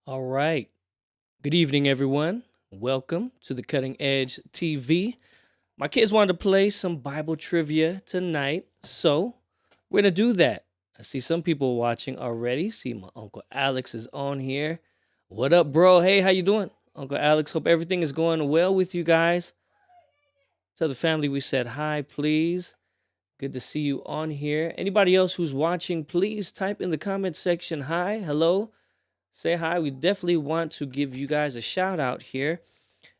All right. Good evening, everyone. Welcome to the Cutting Edge TV. My kids wanted to play some Bible trivia tonight, so we're gonna do that. I see some people watching already. See my Uncle Alex is on here. What up, bro? Hey, how you doing, Uncle Alex? Hope everything is going well with you guys. Tell the family we said hi, please. Good to see you on here. Anybody else who's watching, please type in the comment section hi, hello. Say hi. We definitely want to give you guys a shout out here.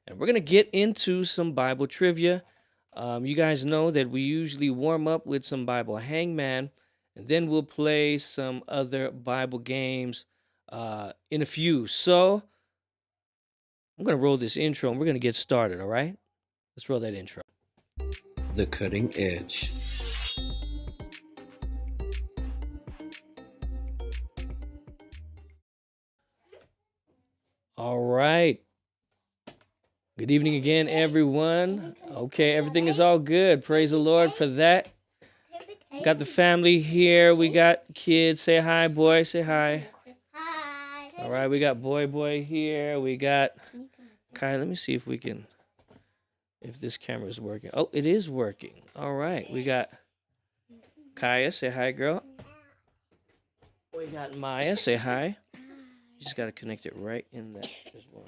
And we're going to get into some Bible trivia. You guys know that we usually warm up with some Bible hangman, and then we'll play some other Bible games in a few. So I'm going to roll this intro and we're going to get started, all right? Let's roll that intro. The Cutting Edge. All right. Good evening again, everyone. Okay, everything is all good. Praise the Lord for that. Got the family here. We got kids. Say hi, boy. Say hi. Hi. All right, we got boy here. We got Kai. Let me see if this camera is working. Oh, it is working. All right, we got Kaya. Say hi, girl. We got Maya. Say hi. You just got to connect it right in there as well.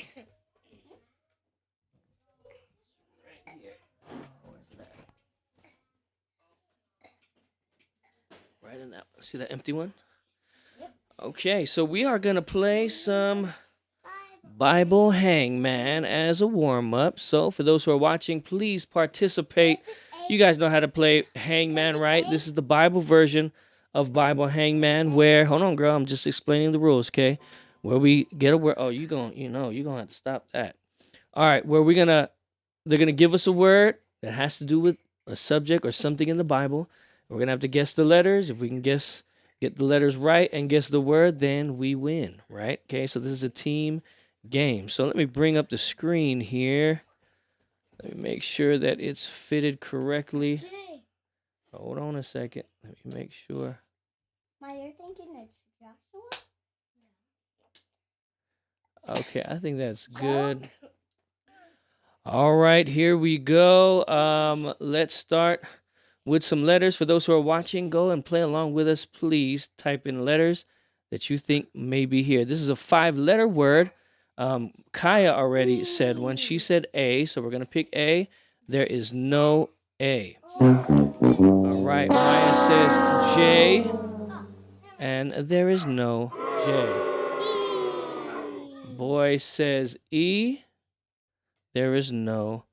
Right in that. See that empty one? Okay, so we are going to play some Bible Hangman as a warm up. So, for those who are watching, please participate. You guys know how to play Hangman, right? This is the Bible version of Bible Hangman where, hold on, girl, I'm just explaining the rules, okay? Where we get a word. Oh, you're going to have to stop that. All right, they're going to give us a word that has to do with a subject or something in the Bible. We're going to have to guess the letters. If we can get the letters right and guess the word, then we win, right? Okay, so this is a team game. So let me bring up the screen here. Let me make sure that it's fitted correctly. Hold on a second. Let me make sure. You're thinking it's Joshua? Okay, I think that's good. All right, here we go. Let's start with some letters. For those who are watching, go and play along with us. Please type in letters that you think may be here. This is a 5-letter word. Kaya already said one. She said A, so we're going to pick A. There is no A. All right, Maya says J, and there is no J. Boy says E, there is no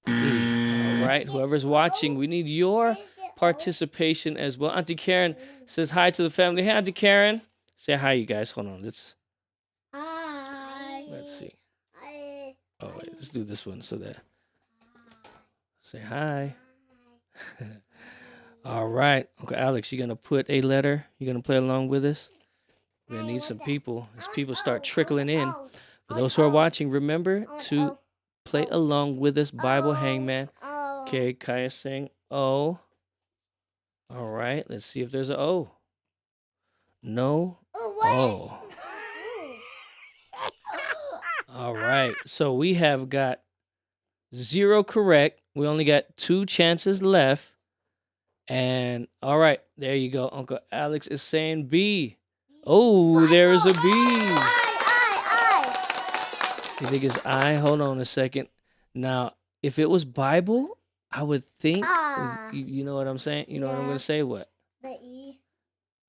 E. All right, whoever's watching, we need your participation as well. Auntie Karen says hi to the family. Hey, Auntie Karen. Say hi, you guys. Hold on. Let's see. Oh, wait. Let's do this one so that. Say hi. All right. Uncle Alex, you're going to put a letter. You're going to play along with us. We're going to need some people as people start trickling in. For those who are watching, remember to play along with us. Bible Hangman. Okay, Kaya's saying O. All right. Let's see if there's a O. No O. All right. So we have got 0 correct. We only got 2 chances left. And all right, there you go. Uncle Alex is saying B. Oh, there is a B. You think it's I? Hold on a second. Now, if it was Bible, I would think, you know what I'm saying? You know what I'm going to say? What? The E.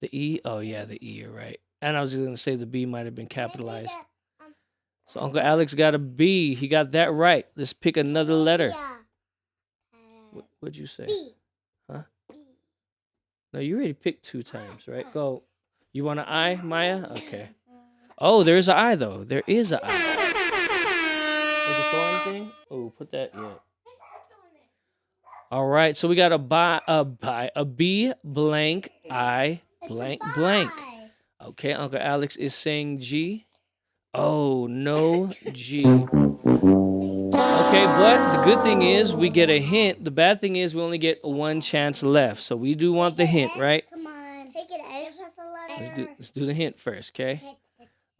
The E? Oh, yeah, the E, you're right. And I was going to say the B might have been capitalized. So Uncle Alex got a B. He got that right. Let's pick another letter. What'd you say? B. Huh? No, you already picked 2 times, right? Go. You want an I, Maya? Okay. Oh, there's an I, though. There is an I. There's a thorn thing? Oh, put that, yeah. All right, so we got a B blank I blank blank. Okay, Uncle Alex is saying G. Oh, no G. Okay, but the good thing is we get a hint. The bad thing is we only get 1 chance left. So we do want the hint, right? Come on. Take it. Let's do the hint first, okay?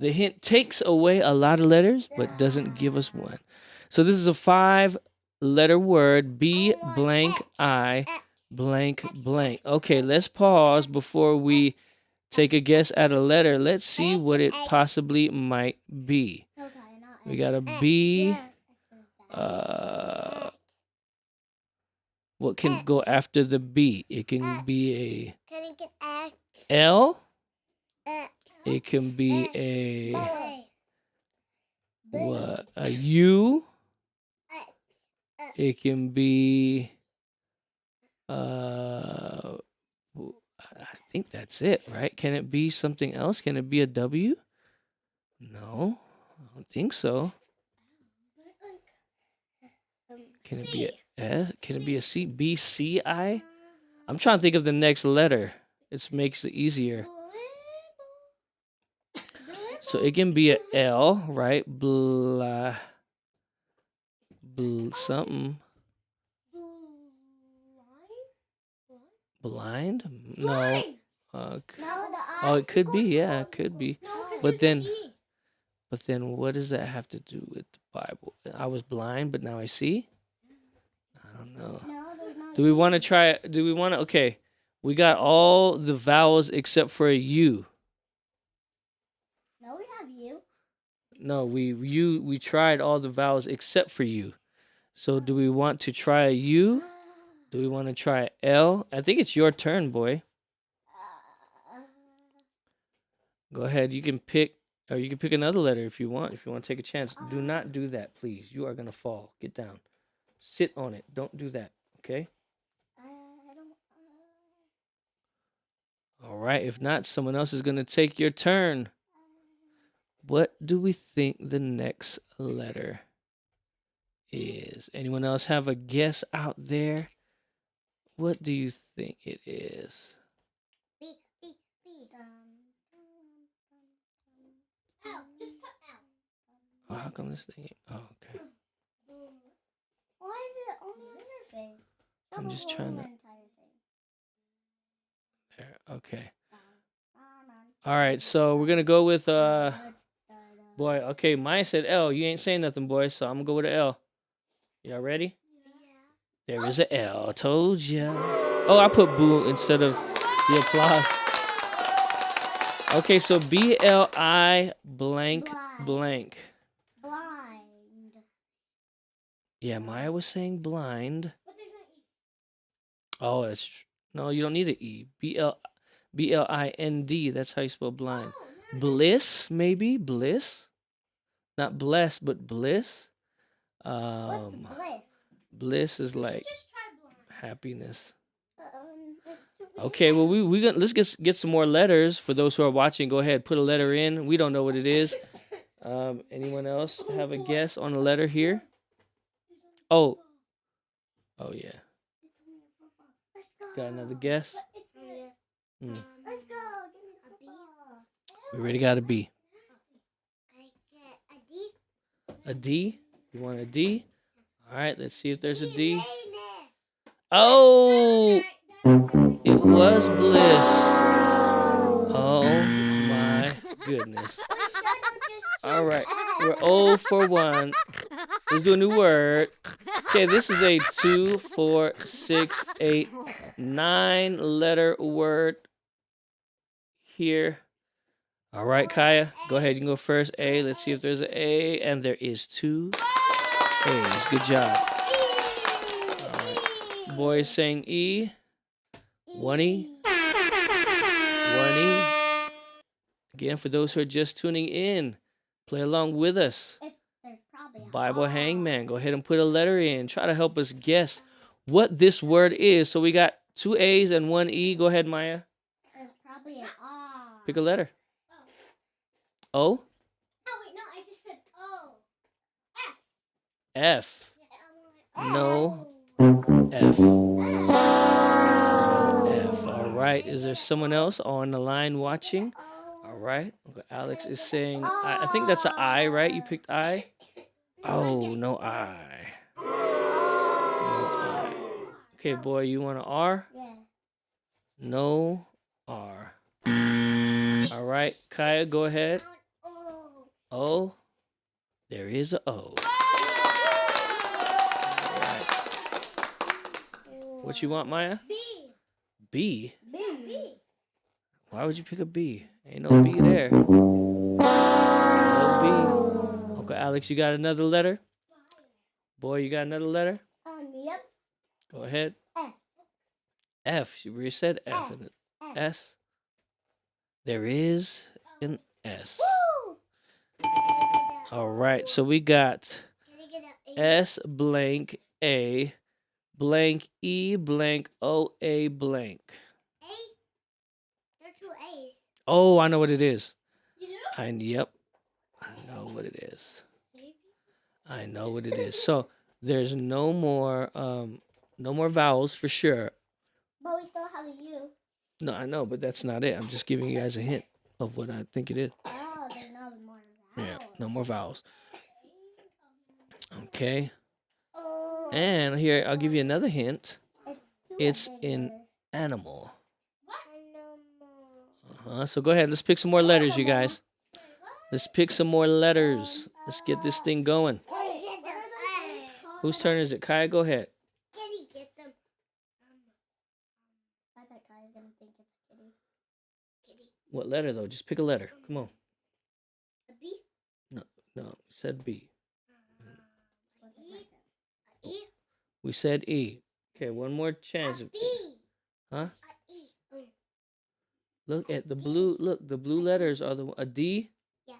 The hint takes away a lot of letters, but doesn't give us one. So this is a 5-letter word. B blank I blank blank. Okay, let's pause before we take a guess at a letter. Let's see what it possibly might be. We got a B. What can go after the B? It can be a L. It can be a what? A U. It can be I think that's it, right? Can it be something else? Can it be a W? No, I don't think so. Can it be a S? Can it be a C? B C I? I'm trying to think of the next letter. It makes it easier. So it can be a L, right? Something. Blind? No. Oh, it could be. Yeah, it could be. But then what does that have to do with the Bible? I was blind, but now I see? I don't know. Do we want to try? Do we want to? Okay. We got all the vowels except for a U. No, we have U. No, we tried all the vowels except for U. So do we want to try a U? Do we want to try L? I think it's your turn, boy. Go ahead. You can pick, or you can pick another letter if you want. If you want to take a chance, do not do that, please. You are gonna fall. Get down. Sit on it. Don't do that. Okay. All right. If not, someone else is gonna take your turn. What do we think the next letter is? Anyone else have a guess out there? What do you think it is? B. L. Just put L. Oh, how come this thing? Oh, okay. Why is it on the interface? I'm just trying to. There. Okay. All right. So we're gonna go with boy. Okay, mine said L. You ain't saying nothing, boy. So I'm gonna go with an L. Y'all ready? Yeah. There is an L. Told ya. Oh, I put boo instead of the applause. Okay, so BLI blank blank. Blind. Yeah, Maya was saying blind. But there's no E. Oh, that's no. You don't need an E. BLIND. That's how you spell blind. Oh, Bliss, maybe bliss. Not bless, but bliss. what's bliss? Bliss is like Just try blind. happiness. It's Okay, well we gonna let's get some more letters for those who are watching. Go ahead, put a letter in. We don't know what it is. Anyone else have a guess on a letter here? Oh yeah. Got another guess? Let's go. We already got a B. I get a D. A D? You want a D? All right, let's see if there's a D. Venus. Oh, it was bliss. Oh my goodness. All right, we're 0 for 1. Let's do a new word. Okay, this is a 2, 4, 6, 8, 9-letter word here. All right, Kaya, go ahead. You can go first. A. Let's see if there's an A, and there is 2 A's. Good job. All right. Boy is saying E. 1 E. 1 E. Again, for those who are just tuning in, play along with us. Bible Hangman, go ahead and put a letter in. Try to help us guess what this word is. So we got 2 A's and 1 E. Go ahead, Maya. There's probably an R. Pick a letter. O? Oh, wait, no, I just said O. F. F. No. F. F. All right. Is there someone else on the line watching? All right. Okay, Alex is saying, I think that's an I, right? You picked I? Oh, no I. No I. Okay, boy, you want an R? Yeah. No R. All right. Kaya, go ahead. O. There is a O. All right. What you want, Maya? B. B. B. Why would you pick a B? Ain't no B there. No B. Uncle Alex, you got another letter? Boy, you got another letter? Yep. Go ahead. F. F. You already said F. S. S. There is an S. Woo! All right. So we got Can I get a S blank A blank E blank O A blank. A? There are 2 A's. Oh, I know what it is. You do? Yep. I know what it is. I know what it is. So there's no more vowels for sure. But we still have a U. No, I know, but that's not it. I'm just giving you guys a hint of what I think it is. Oh, there's no more Yeah, vowels. no more vowels. Okay. Oh, And here, I'll give you another hint. it's It's in animal. What? So go ahead. Let's pick some more letters, you guys. Let's pick some more letters. Let's get this thing going. Whose turn is it? Kai, go ahead. Can you get them? I bet Kai's gonna think it's kitty. Kitty. What letter, though? Just pick a letter. Come on. A B? No, you said B. What's it like that? A E? We said E. Okay, one more A chance. B. Huh? A E. Look at the blue. Look, the blue letters are a D. Yeah.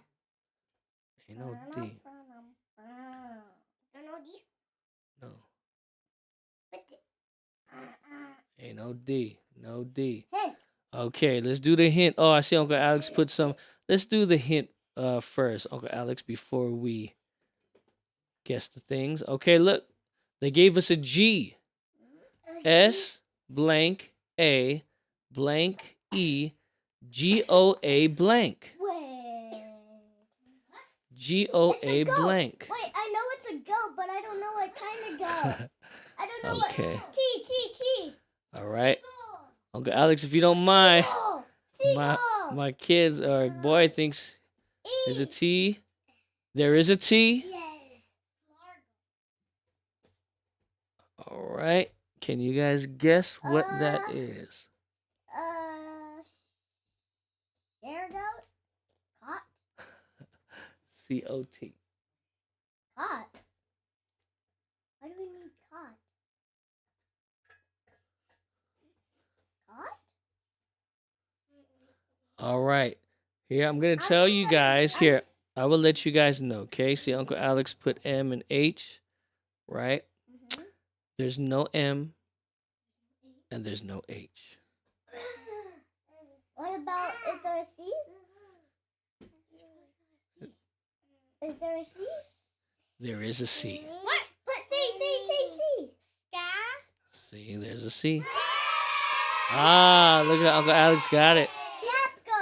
Ain't no D. No D? No. What the? Ain't no D. No D. Hint. Okay, let's do the hint. Oh, I see Uncle Alex put some. Let's do the hint first, Uncle Alex, before we guess the things. Okay, look. They gave us a G. S blank A blank E GOA blank. Wait. GOA It's a goat. blank. Wait, I know it's a goat, but I don't know what kind of goat. I don't know Okay. what. T. All right. Uncle Alex, if you don't mind, Seagull. my kids or boy thinks there's a T. There is a T. Yes. All right. Can you guys guess what that is? Air goat? Caught? COT. Caught? Why do we need caught? Caught? All right. Here, I'm going to tell you guys. Here, I will let you guys know, okay? See, Uncle Alex put M and H, right? Mm-hmm. There's no M and there's no H. What about, is there a C? Is there a C? There is a C. What? Put C. Sky? See, there's a C. Ah, look at Uncle Alex got it.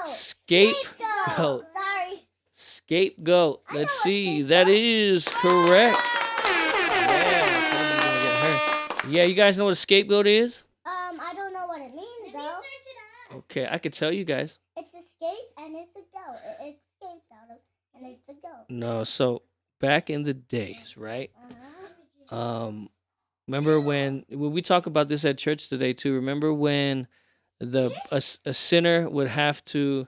Scapegoat. Sorry. Scapegoat. I know Let's what see. scapegoat That is. is correct. Yeah, you guys know what a scapegoat is? I don't know what it means though. Okay, I could tell you guys. It's escape and it's a goat. It escapes out of and it's a goat. No, so back in the days, right? Uh-huh. Remember when we talk about this at church today too? Remember when a sinner would have to?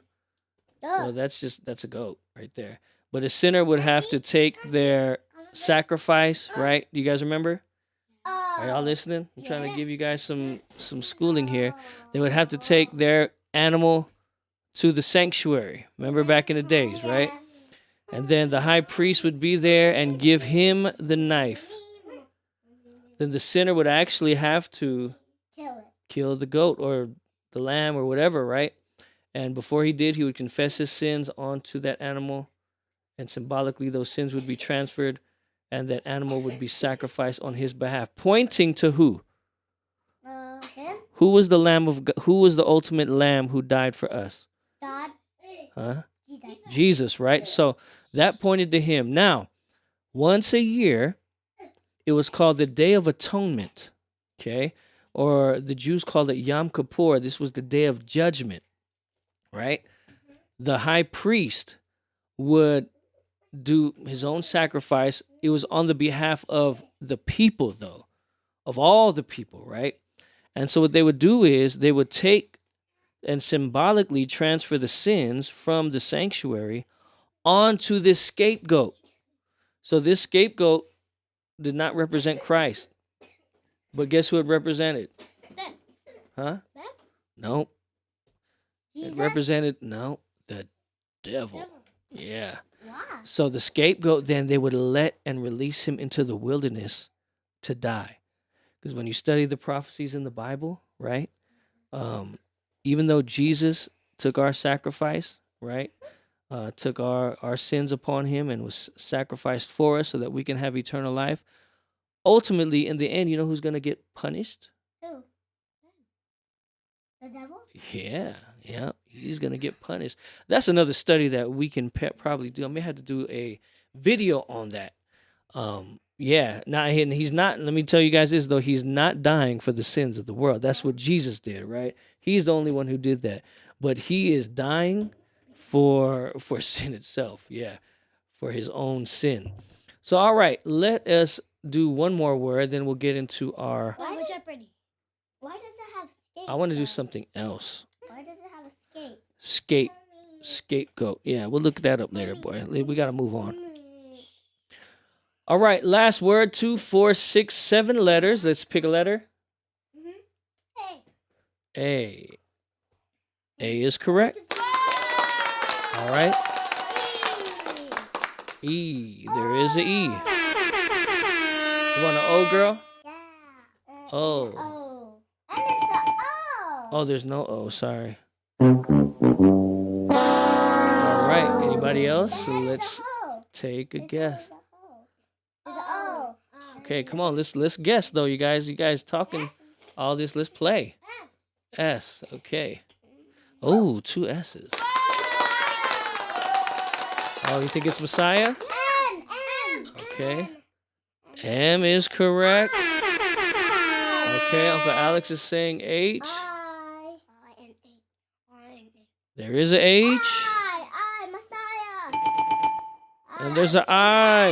Well, that's a goat right there. But a sinner would have to take their sacrifice, right? Do you guys remember? Are y'all listening? I'm trying to give you guys some schooling here. They would have to take their animal to the sanctuary. Remember back in the days, right? And then the high priest would be there and give him the knife. Then the sinner would actually have to kill the goat or the lamb or whatever, right? And before he did, he would confess his sins onto that animal. And symbolically, those sins would be transferred. And that animal would be sacrificed on his behalf. Pointing to who? Him? Who was the lamb of God? Who was the ultimate lamb who died for us? God. Huh? Jesus. Jesus, right? So that pointed to him. Now, once a year, it was called the Day of Atonement, okay? Or the Jews called it Yom Kippur. This was the Day of Judgment, right? The high priest would do his own sacrifice. It was on the behalf of the people, though, of all the people, right? And so what they would do is they would take and symbolically transfer the sins from the sanctuary onto this scapegoat. So this scapegoat did not represent Christ. But guess who it represented? Them. Huh? Them? No. Jesus? It represented, no, the devil. Devil. Yeah. Wow. So the scapegoat, then they would let and release him into the wilderness to die. Because when you study the prophecies in the Bible, right? Even though Jesus took our sacrifice, right? Took our sins upon him and was sacrificed for us so that we can have eternal life. Ultimately, in the end, you know who's going to get punished? Who? The devil? Yeah, he's going to get punished. That's another study that we can probably do. I may have to do a video on that. Yeah, now he's not, let me tell you guys this, though, he's not dying for the sins of the world. That's what Jesus did, right? He's the only one who did that. But he is dying for sin itself, yeah, for his own sin. So, all right, let us do one more word, then we'll get into our... Why does it have scape? I want to do something else. Why does it have a scape? Scapegoat. Yeah, we'll look that up later, boy. We got to move on. All right, last word, 2, 4, 6, 7 letters. Let's pick a letter. Hey. A is correct. All right. E. There is an E. You want an O, girl? Yeah. O. Oh. And it's a O. Oh, there's no O. Sorry. All right. Anybody else? So let's take a guess. It's a O. Okay, come on. Let's guess though. You guys talking all this. Let's play. S. Okay. Oh, 2 S's. Oh, you think it's Messiah? M. Okay. M is correct. Okay, Uncle Alex is saying H. I. There is an H. I. Messiah. And there's an I.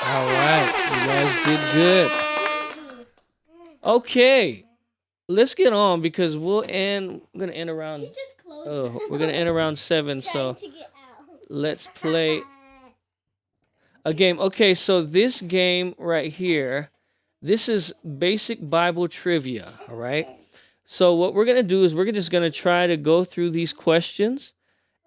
All right. You guys did good. Okay. Let's get on because we're going to end around... Just closed. Oh, we're going to end around 7, so To get out. let's play a game. Okay, so this game right here, this is basic Bible trivia, all right? So what we're going to do is we're just going to try to go through these questions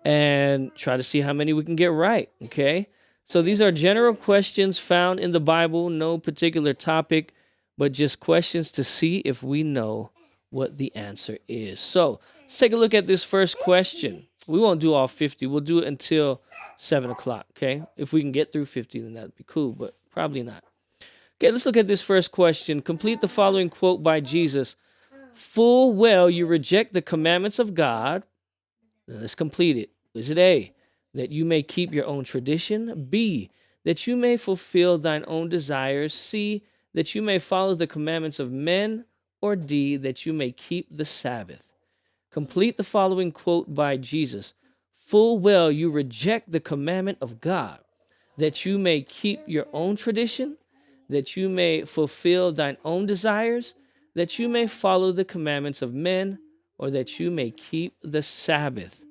and try to see how many we can get right, okay? So these are general questions found in the Bible, no particular topic, but just questions to see if we know what the answer is. So let's take a look at this first question. We won't do all 50. We'll do it until 7 o'clock, okay? If we can get through 50, then that'd be cool, but probably not. Okay, let's look at this first question. Complete the following quote by Jesus. Full well you reject the commandments of God. Now let's complete it. Is it A, that you may keep your own tradition? B, that you may fulfill thine own desires? C, that you may follow the commandments of men? Or D, that you may keep the Sabbath? Complete the following quote by Jesus. Full well you reject the commandment of God, that you may keep your own tradition, that you may fulfill thine own desires, that you may follow the commandments of men, or that you may keep the Sabbath.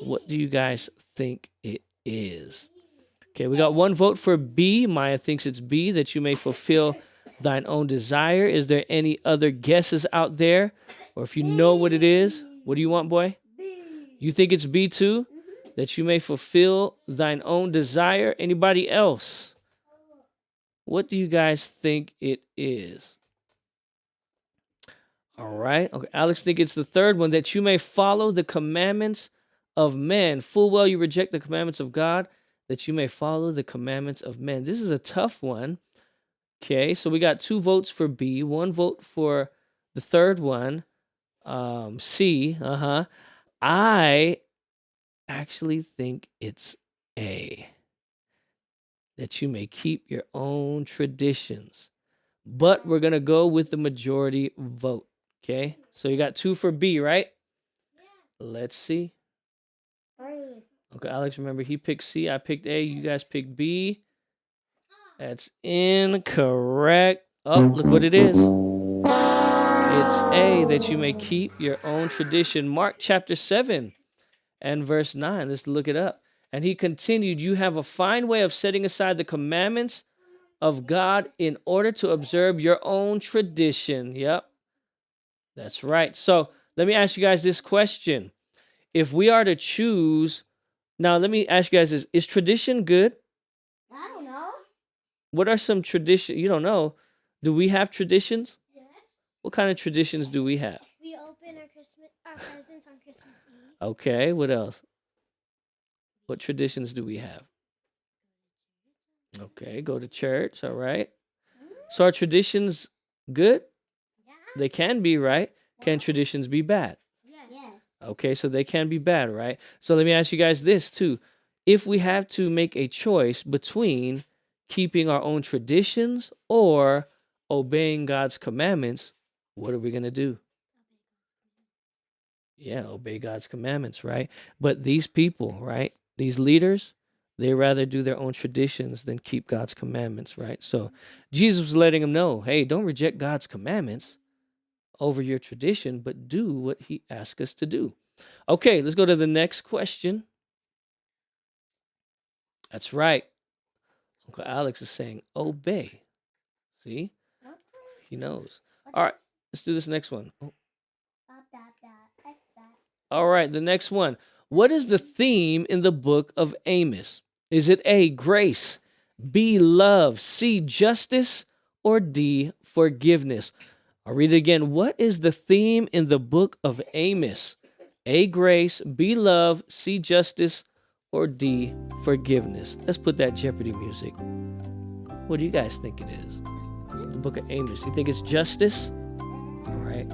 What do you guys think it is? Okay, we got 1 vote for B. Maya thinks it's B, that you may fulfill thine own desire. Is there any other guesses out there? Or if you know what it is, what do you want, boy? B. You think it's B too? That you may fulfill thine own desire. Anybody else? What do you guys think it is? All right. Okay, Alex think it's the third one, that you may follow the commandments of men. Full well you reject the commandments of God, that you may follow the commandments of men. This is a tough one. Okay, so we got 2 votes for B, 1 vote for the third one. C, I actually think it's A, that you may keep your own traditions. But we're going to go with the majority vote. Okay, so you got 2 for B, right? Yeah. Let's see. 3. Uncle Alex, remember, he picked C. I picked A. You guys picked B. That's incorrect. Oh, look what it is. It's A, that you may keep your own tradition. Mark chapter 7 and verse 9. Let's look it up. And he continued, you have a fine way of setting aside the commandments of God in order to observe your own tradition. Yep, that's right. So let me ask you guys this question. If we are to choose, now let me ask you guys this. Is tradition good? I don't know. What are some traditions? You don't know. Do we have traditions? Yes. What kind of traditions do we have? We open our presents on Christmas Eve. Okay, what else? What traditions do we have? Okay, go to church, all right. So are traditions good? Yeah. They can be, right? Can traditions be bad? Yes. Okay, so they can be bad, right? So let me ask you guys this too. If we have to make a choice between keeping our own traditions or obeying God's commandments, what are we going to do? Yeah, obey God's commandments, right? But these people, right? These leaders, they rather do their own traditions than keep God's commandments, right? So Jesus was letting them know, hey, don't reject God's commandments over your tradition, but do what he asks us to do. Okay, let's go to the next question. That's right. Uncle Alex is saying obey. See? He knows. All right, let's do this next one. Oh. All right, the next one. What is the theme in the book of Amos? Is it A, grace, B, love, C, justice, or D, forgiveness? I'll read it again. What is the theme in the book of Amos? A, grace, B, love, C, justice, or D, forgiveness? Let's put that Jeopardy music. What do you guys think it is? The book of Amos. You think it's justice? All right.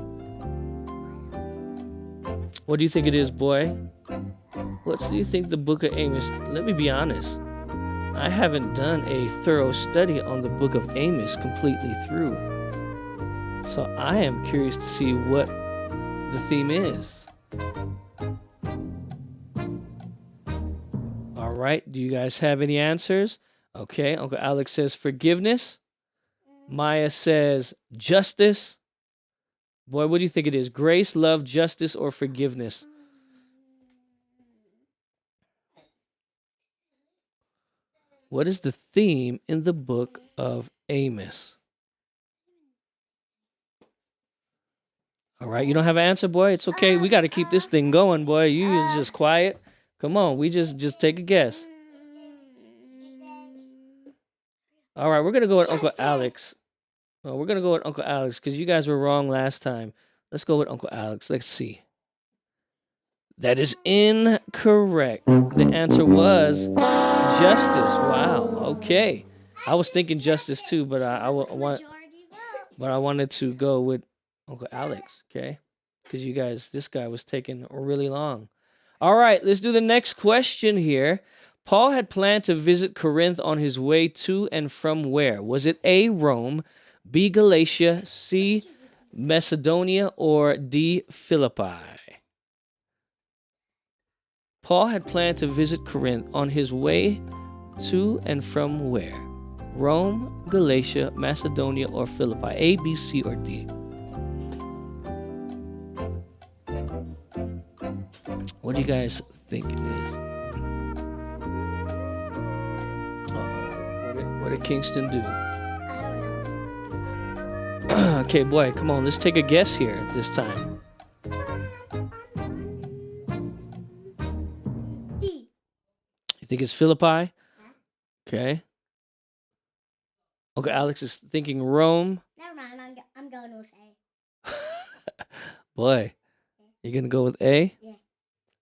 What do you think it is, boy? What do you think the book of Amos? Let me be honest. I haven't done a thorough study on the book of Amos completely through. So I am curious to see what the theme is. All right. Do you guys have any answers? Okay. Uncle Alex says forgiveness. Maya says justice. Boy, what do you think it is? Grace, love, justice, or forgiveness? What is the theme in the book of Amos? All right, you don't have an answer, boy? It's okay. We got to keep this thing going, boy. You is just quiet. Come on, we just take a guess. All right, we're going to go with Uncle Alex. Oh, we're going to go with Uncle Alex because you guys were wrong last time. Let's go with Uncle Alex. Let's see. That is incorrect. The answer was justice. Wow. Okay. I was thinking justice too, but I wanted to go with Uncle Alex. Okay, because this guy was taking really long. All right, let's do the next question here. Paul had planned to visit Corinth on his way to and from where? Was it A, Rome, B, Galatia, C, Macedonia, or D, Philippi? Paul had planned to visit Corinth on his way to and from where? Rome, Galatia, Macedonia, or Philippi? A, B, C, or D? What do you guys think it is? What did Kingston do? I don't know. Okay, boy, come on. Let's take a guess here this time. D. You think it's Philippi? Okay. Okay, Alex is thinking Rome. Never mind. I'm going with A. Boy, you're going to go with A? Yeah.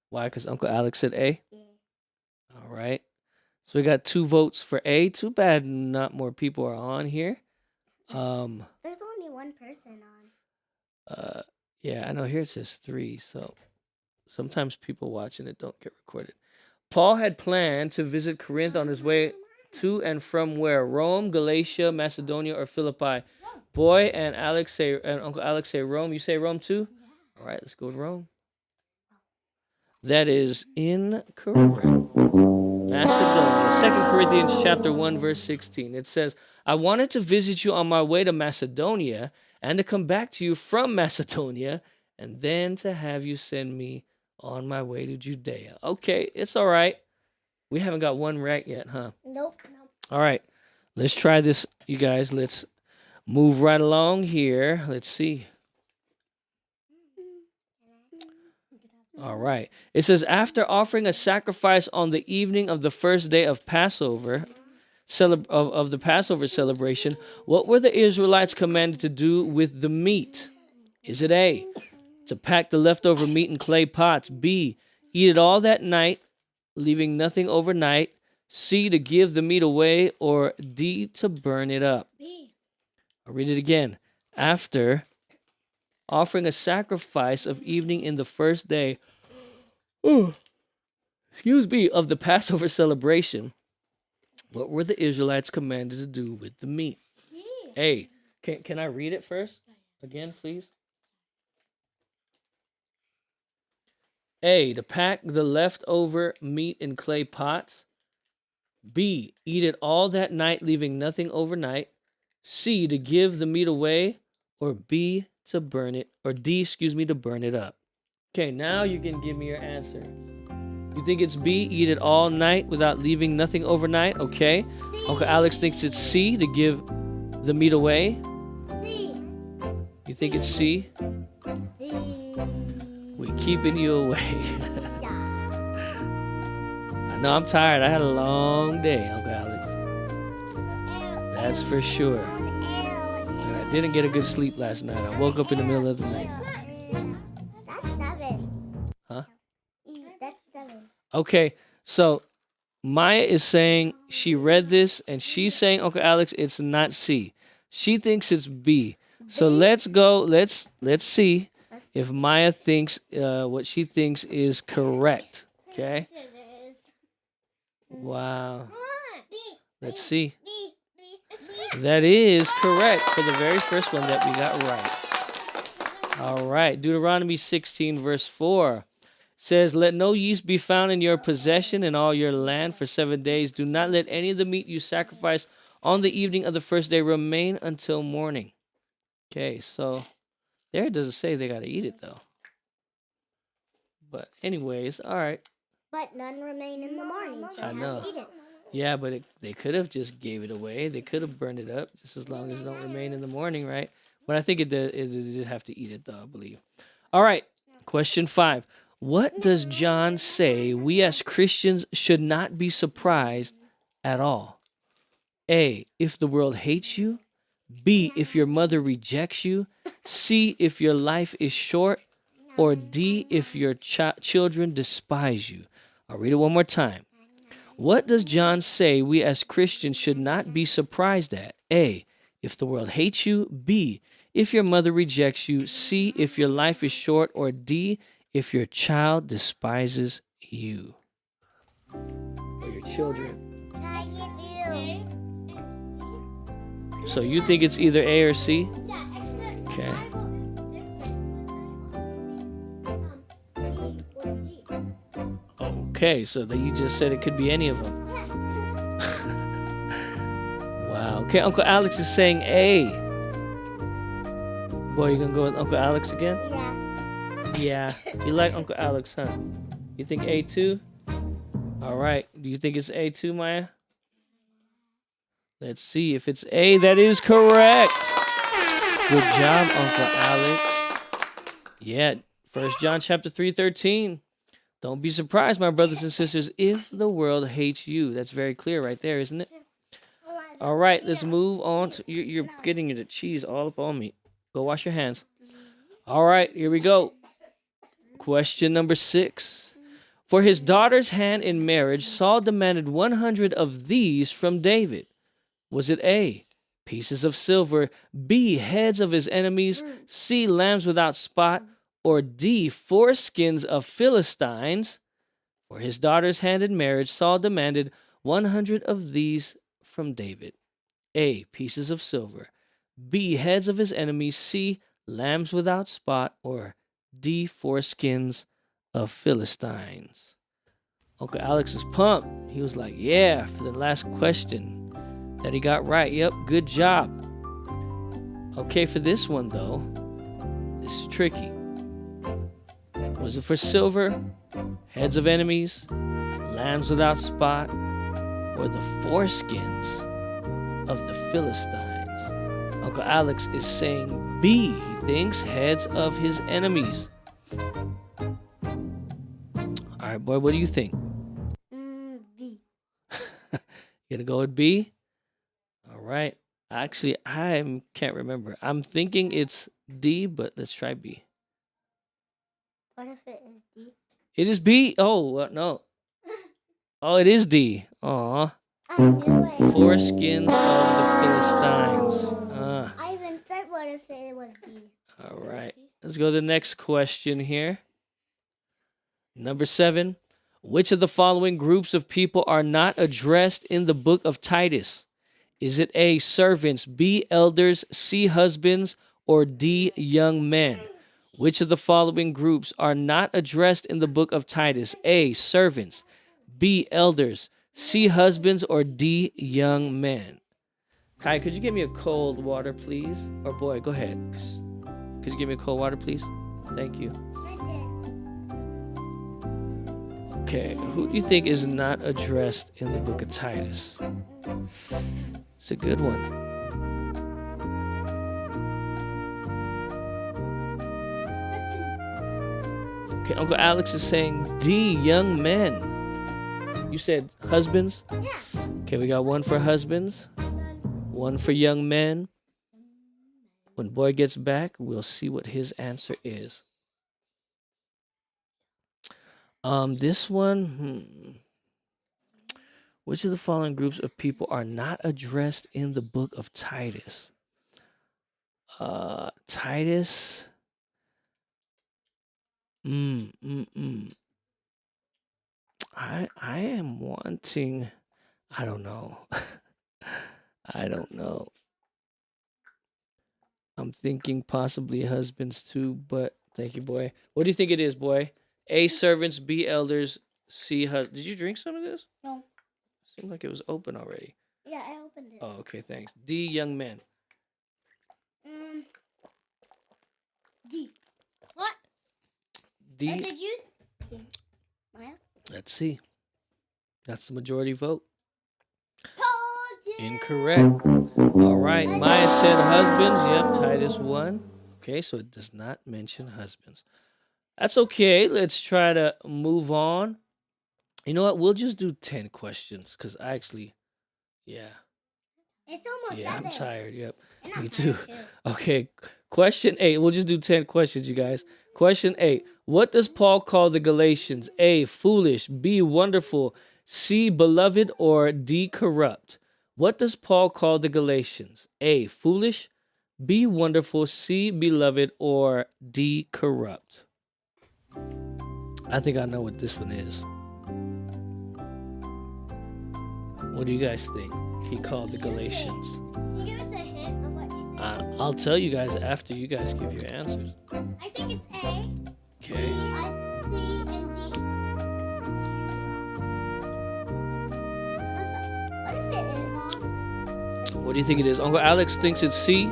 Why? Because Uncle Alex said A? Yeah. All right. So we got 2 votes for A. Too bad not more people are on here. There's only one person on. Yeah, I know here it says 3, so sometimes people watching it don't get recorded. Paul had planned to visit Corinth on his way to and from where? Rome, Galatia, Macedonia, or Philippi? Boy and Uncle Alex say Rome. You say Rome too? Yeah. All right, let's go with Rome. That is incorrect. Macedonia. 2 Corinthians chapter 1, verse 16. It says, I wanted to visit you on my way to Macedonia and to come back to you from Macedonia and then to have you send me on my way to Judea. Okay, it's all right. We haven't got one right yet, huh? Nope. All right. Let's try this, you guys. Let's move right along here. Let's see. All right. It says, after offering a sacrifice on the evening of the first day of Passover, of the Passover celebration, what were the Israelites commanded to do with the meat? Is it A, to pack the leftover meat in clay pots? B, eat it all that night, leaving nothing overnight? C, to give the meat away? Or D, to burn it up? B. I'll read it again. After offering a sacrifice of evening in the first day, of the Passover celebration, what were the Israelites commanded to do with the meat? A, can I read it first? Again, please. A, to pack the leftover meat in clay pots. B, eat it all that night, leaving nothing overnight. C, to give the meat away. Or B, to burn it. Or D, to burn it up. Okay, now you can give me your answer. You think it's B, eat it all night without leaving nothing overnight? Okay. Uncle Alex thinks it's C, to give the meat away. C. You think it's C? C. We're keeping you away. Yeah. I know I'm tired. I had a long day, Uncle Alex. That's for sure. I didn't get a good sleep last night. I woke up in the middle of the night. That's 7. Huh? That's 7. Okay, so Maya is saying she read this and she's saying, Uncle Alex, it's not C. She thinks it's B. So let's go. Let's see if Maya thinks what she thinks is correct. Okay. Wow. Let's see. That is correct for the very first one that we got right. All right. Deuteronomy 16, verse 4 says, let no yeast be found in your possession in all your land for 7 days. Do not let any of the meat you sacrifice on the evening of the first day remain until morning. Okay, so there it doesn't say they got to eat it, though. But anyways, all right. But none remain in the morning. So I you know. have to eat it. Yeah, but they could have just gave it away. They could have burned it up just as long as it don't remain in the morning, right? But I think it did have to eat it, though, I believe. All right, question 5. What does John say we as Christians should not be surprised at all? A, if the world hates you. B, if your mother rejects you. C, if your life is short. Or D, if your children despise you. I'll read it one more time. What does John say we as Christians should not be surprised at? A, if the world hates you. B, if your mother rejects you. C, if your life is short. Or D, if your child despises you. Or your children. So you think it's either A or C? Okay. Okay, so then you just said it could be any of them. Wow. Okay, Uncle Alex is saying A. Boy, you gonna go with Uncle Alex again? Yeah. Yeah. You like Uncle Alex, huh? You think A too? All right. Do you think it's A too, Maya? Let's see if it's A. That is correct. Good job, Uncle Alex. Yeah. 1 John chapter 3:13. Don't be surprised, my brothers and sisters, if the world hates you. That's very clear right there, isn't it? All right, let's move on. You're getting the cheese all up on me. Go wash your hands. All right, here we go. Question number 6. For his daughter's hand in marriage, Saul demanded 100 of these from David. Was it A, pieces of silver, B, heads of his enemies, C, lambs without spot, or D, foreskins of Philistines? For his daughter's hand in marriage, Saul demanded 100 of these from David. A, pieces of silver, B, heads of his enemies, C, lambs without spot, or D, foreskins of Philistines? Uncle Alex is pumped. He was like, yeah, for the last question that he got right. Yep, good job. Okay, for this one, though, this is tricky. Was it for silver, heads of enemies, lambs without spot, or the foreskins of the Philistines? Uncle Alex is saying B. He thinks heads of his enemies. All right, boy, what do you think? B. You gonna go with B? All right. Actually, I can't remember. I'm thinking it's D, but let's try B. What if it is D? It is B. Oh, no. Oh, it is D. Aw. I knew it. Foreskins of the Philistines. I even said what if it was D. All right. Let's go to the next question here. Number 7. Which of the following groups of people are not addressed in the book of Titus? Is it A, servants, B, elders, C, husbands, or D, young men? Which of the following groups are not addressed in the book of Titus? A, servants, B, elders, C, husbands, or D, young men? Kai, could you give me a cold water, please? Or boy, go ahead. Could you give me a cold water, please? Thank you. Okay, who do you think is not addressed in the book of Titus? It's a good one. Okay, Uncle Alex is saying D, young men. You said husbands? Yeah. Okay, we got one for husbands, one for young men. When boy gets back, we'll see what his answer is. This one, Which of the following groups of people are not addressed in the book of Titus? Titus. I am wanting. I don't know. I don't know. I'm thinking possibly husbands too, but thank you, boy. What do you think it is, boy? A, servants, B, elders, C, husbands. Did you drink some of this? No. Seemed like it was open already. Yeah, I opened it. Oh, okay, thanks. D, young men. D. What? D. Or did you? Maya? Let's see. That's the majority vote. Told you. Incorrect. All right, Maya said husbands. Yep, Titus 1. Okay, so it does not mention husbands. That's okay. Let's try to move on. You know what? We'll just do 10 questions because I actually, It's almost 7. I'm tired. Yep, And I'm me too. tired, Okay, question 8. We'll just do 10 questions, you guys. Question 8. What does Paul call the Galatians? A, foolish, B, wonderful, C, beloved, or D, corrupt? What does Paul call the Galatians? A, foolish, B, wonderful, C, beloved, or D, corrupt? I think I know what this one is. What do you guys think he called the Galatians? Can you give us a hint of what you think? I'll tell you guys after you guys give your answers. I think it's A, Okay. C, and D. I'm sorry. What if it is What do you think it is? Uncle Alex thinks it's C. D?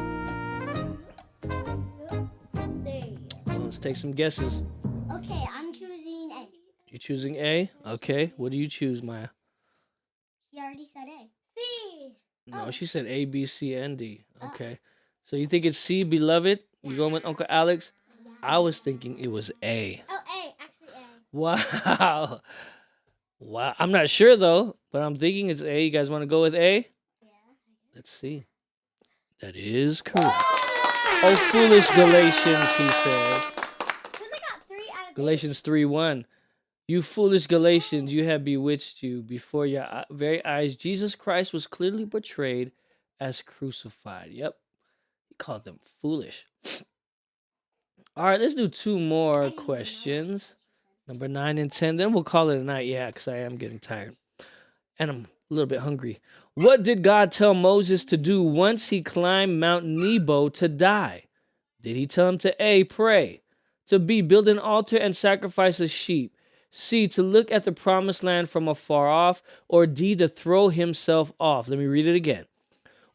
Well, let's take some guesses. Okay, I'm choosing A. You choosing A? Okay. What do you choose, Maya? She already said A. C. No, Oh. she said A, B, C, and D. Okay. So you think it's C, beloved? You going with Uncle Alex? Yeah. I was thinking it was A. Oh, A. Actually, A. Wow. Wow. I'm not sure though, but I'm thinking it's A. You guys want to go with A? Yeah. Let's see. That is correct. Oh, foolish Galatians, he says. So they got 3 out of Galatians 3:1. You foolish Galatians, you have bewitched you. Before your very eyes, Jesus Christ was clearly portrayed as crucified. Yep. He called them foolish. All right, let's do 2 more questions. Number 9 and 10. Then we'll call it a night. Yeah, because I am getting tired. And I'm a little bit hungry. What did God tell Moses to do once he climbed Mount Nebo to die? Did he tell him to A, pray, To B, build an altar and sacrifice a sheep. C, to look at the promised land from afar off. Or D, to throw himself off. Let me read it again.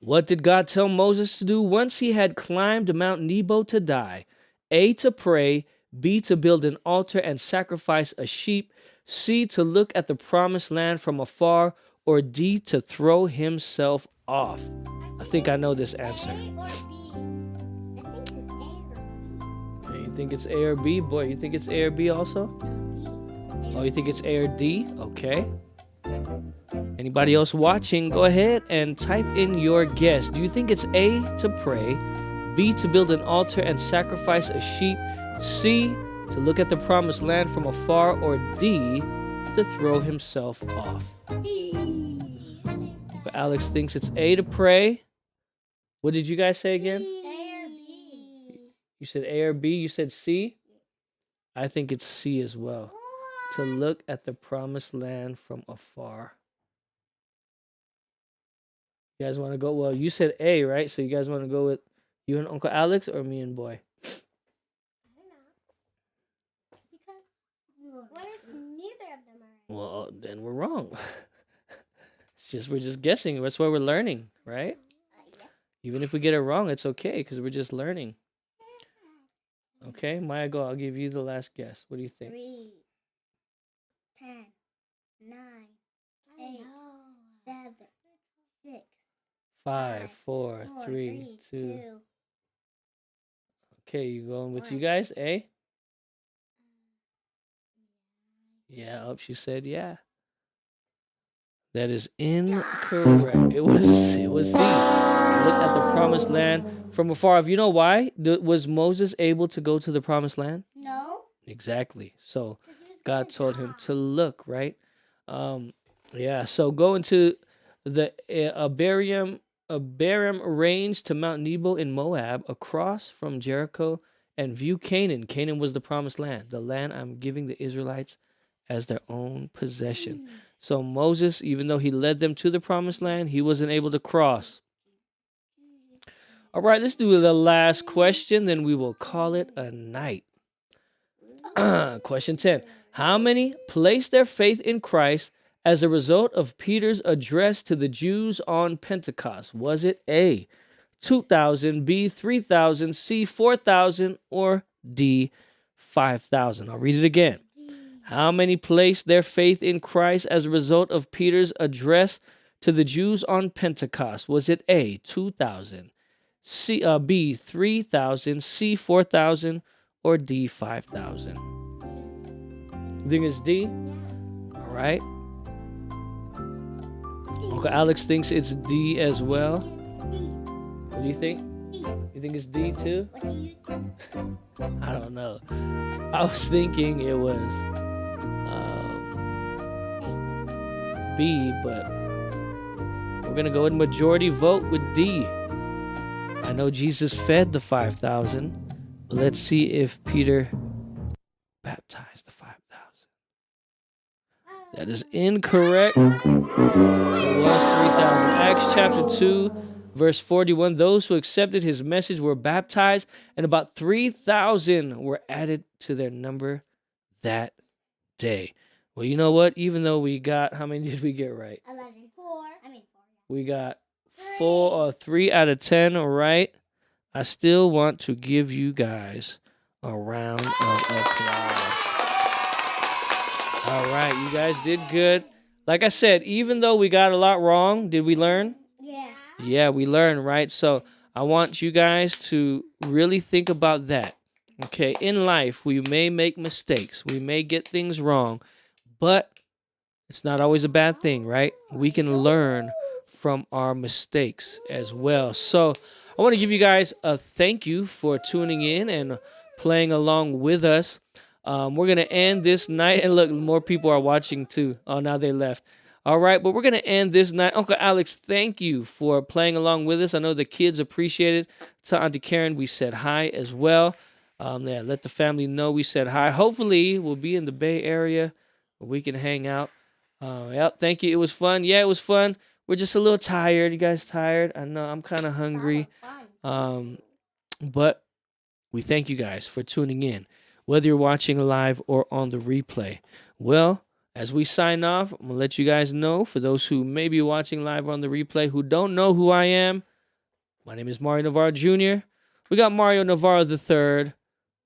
What did God tell Moses to do once he had climbed Mount Nebo to die? A, to pray. B, to build an altar and sacrifice a sheep. C, to look at the promised land from afar. Or D, to throw himself off. I think I know this answer. You think it's A or B? Boy, you think it's A or B also? Oh, you think it's A or D? Okay. Anybody else watching, go ahead and type in your guess. Do you think it's A, to pray, B, to build an altar and sacrifice a sheep, C, to look at the promised land from afar, or D, to throw himself off? But Alex thinks it's A, to pray. What did you guys say again? A or B. You said A or B? You said C? I think it's C as well. To look at the promised land from afar. You guys want to go? Well, you said A, right? So you guys want to go with you and Uncle Alex or me and Boy? I don't know. Because what if neither of them are right? Well, then we're wrong. We're just guessing. That's why we're learning, right? Yeah. Even if we get it wrong, it's okay because we're just learning. Okay, Maya, go. I'll give you the last guess. What do you think? 3, 10, 9, 8, 7, 6, 5, 4, 3, 2. Okay, you going with you guys? A? Yeah, oh, she said yeah. That is incorrect. It was C. Look at the promised land from afar off. You know why? Was Moses able to go to the promised land? No. Exactly. So God told him to look, right? Yeah. So go into the Abiram range to Mount Nebo in Moab, across from Jericho, and view Canaan. Canaan was the promised land, the land I'm giving the Israelites as their own possession. So Moses, even though he led them to the promised land, he wasn't able to cross. All right, let's do the last question, then we will call it a night. Question 10. How many placed their faith in Christ as a result of Peter's address to the Jews on Pentecost? Was it A, 2,000, B, 3,000, C, 4,000, or D, 5,000? I'll read it again. How many placed their faith in Christ as a result of Peter's address to the Jews on Pentecost? Was it A, 2,000, C, B, 3,000, C, 4,000, or D, 5,000? You think it's D? All right. Uncle Alex thinks it's D as well. What do you think? You think it's D too? What do you think? I don't know. I was thinking it was B, but we're going to go with majority vote with D. I know Jesus fed the 5,000, but let's see if Peter baptized the 5,000. That is incorrect. It was 3,000. Acts chapter 2, verse 41. Those who accepted his message were baptized, and about 3,000 were added to their number that day. Well, you know what? Even though we got, how many did we get right? 11. 4. We got 3 out of 10 right. I still want to give you guys a round of applause. All right, you guys did good. Like I said, even though we got a lot wrong, did we learn? Yeah. Yeah, we learned, right? So I want you guys to really think about that. Okay, in life, we may make mistakes. We may get things wrong, but it's not always a bad thing, right? We can learn from our mistakes as well. So I want to give you guys a thank you for tuning in and playing along with us. We're going to end this night. And look, more people are watching too. Oh, now they left. All right, but we're going to end this night. Uncle Alex, thank you for playing along with us. I know the kids appreciate it. To Auntie Karen, we said hi as well. Yeah, let the family know we said hi. Hopefully, we'll be in the Bay Area where we can hang out. Yep, thank you. It was fun. Yeah, it was fun. We're just a little tired. You guys tired? I know I'm kind of hungry. But we thank you guys for tuning in. whether you're watching live or on the replay. Well, as we sign off, I'm going to let you guys know, for those who may be watching live or on the replay who don't know who I am, my name is Mario Navarro Jr. We got Mario Navarro the third.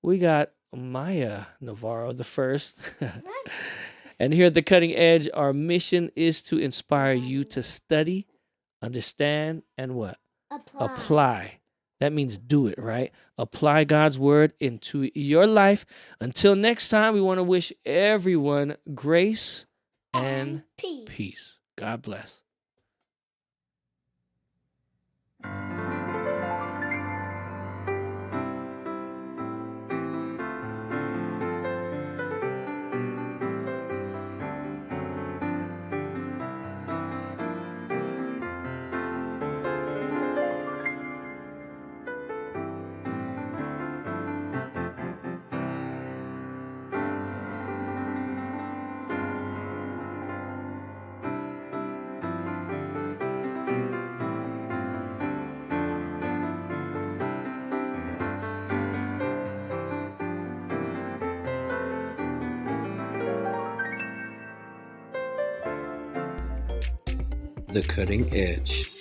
We got Maya Navarro the first. And here at The Cutting Edge, our mission is to inspire you to study, understand, and what? Apply. That means do it, right? Apply God's word into your life. Until next time, we want to wish everyone grace and peace. God bless. The Cutting Edge.